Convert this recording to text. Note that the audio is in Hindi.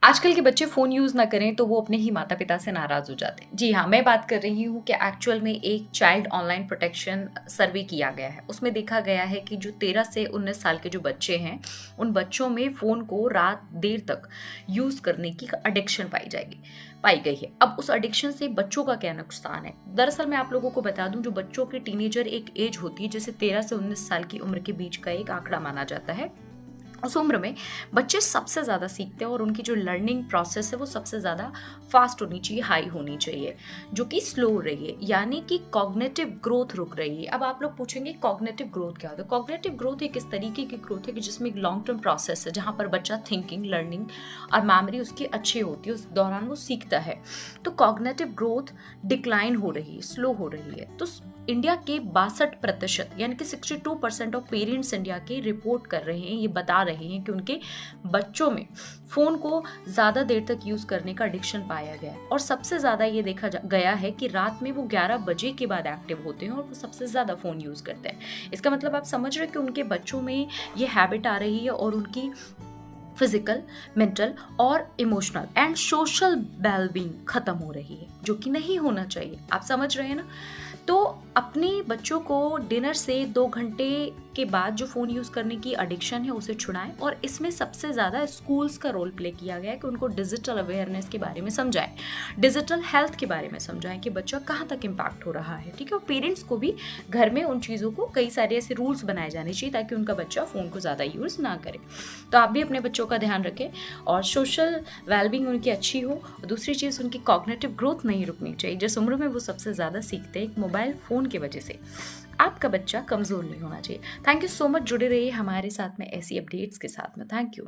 आजकल के बच्चे फ़ोन यूज़ ना करें तो वो अपने ही माता-पिता से नाराज़ हो जाते हैं। जी हाँ, मैं बात कर रही हूँ कि एक्चुअल में एक चाइल्ड ऑनलाइन प्रोटेक्शन सर्वे किया गया है। उसमें देखा गया है कि जो 13 से 19 साल के जो बच्चे हैं, उन बच्चों में फ़ोन को रात देर तक यूज़ करने की एडिक्शन पाई गई है। अब उस एडिक्शन से बच्चों का क्या नुकसान है? दरअसल मैं आप लोगों को बता दूँ, जो बच्चों की टीनेजर एक एज होती है, जैसे 13 से 19 साल की उम्र के बीच का एक आंकड़ा माना जाता है। उस उम्र में बच्चे सबसे ज़्यादा सीखते हैं और उनकी जो लर्निंग प्रोसेस है वो सबसे ज़्यादा फास्ट होनी चाहिए, हाई होनी चाहिए, जो कि स्लो हो रही है, यानी कि कॉग्निटिव ग्रोथ रुक रही है। अब आप लोग पूछेंगे कॉग्निटिव ग्रोथ क्या होता है? कॉग्निटिव ग्रोथ एक इस तरीके की ग्रोथ है कि जिसमें एक लॉन्ग टर्म प्रोसेस है, जहाँ पर बच्चा थिंकिंग, लर्निंग और मेमोरी उसकी अच्छी होती है, उस दौरान वो सीखता है। तो कॉग्निटिव ग्रोथ डिक्लाइन हो रही है, स्लो हो रही है। तो इंडिया के 62% यानी कि 62% ऑफ पेरेंट्स इंडिया के रिपोर्ट कर रहे हैं, ये बता रहे हैं कि उनके बच्चों में फ़ोन को ज़्यादा देर तक यूज़ करने का एडिक्शन पाया गया है। और सबसे ज़्यादा ये देखा गया है कि रात में वो 11 बजे के बाद एक्टिव होते हैं और वो सबसे ज़्यादा फ़ोन यूज़ करते हैं। इसका मतलब आप समझ रहे हैं कि उनके बच्चों में ये हैबिट आ रही है और उनकी फिजिकल, मेंटल और इमोशनल एंड सोशल वेलबींग खत्म हो रही है, जो कि नहीं होना चाहिए। आप समझ रहे हैं ना? तो अपने बच्चों को डिनर से 2 घंटे के बाद जो फ़ोन यूज़ करने की एडिक्शन है उसे छुड़ाएँ, और इसमें सबसे ज़्यादा स्कूल्स का रोल प्ले किया गया है कि उनको डिजिटल अवेयरनेस के बारे में समझाएं, डिजिटल हेल्थ के बारे में समझाएं कि बच्चा कहाँ तक इम्पैक्ट हो रहा है। ठीक है, और पेरेंट्स को भी घर में उन चीज़ों को, कई सारे ऐसे रूल्स बनाए जाने चाहिए ताकि उनका बच्चा फ़ोन को ज़्यादा यूज़ ना करे। तो आप भी अपने बच्चों का ध्यान रखें और सोशल वेलबींग उनकी अच्छी हो। और दूसरी चीज़, उनकी कॉग्निटिव ग्रोथ नहीं रुकनी चाहिए। जिस उम्र में वो सबसे ज़्यादा सीखते हैं, एक मोबाइल फ़ोन की वजह से आपका बच्चा कमज़ोर नहीं होना चाहिए। थैंक यू सो मच, जुड़े रहिए हमारे साथ में ऐसी अपडेट्स के साथ में। Thank you.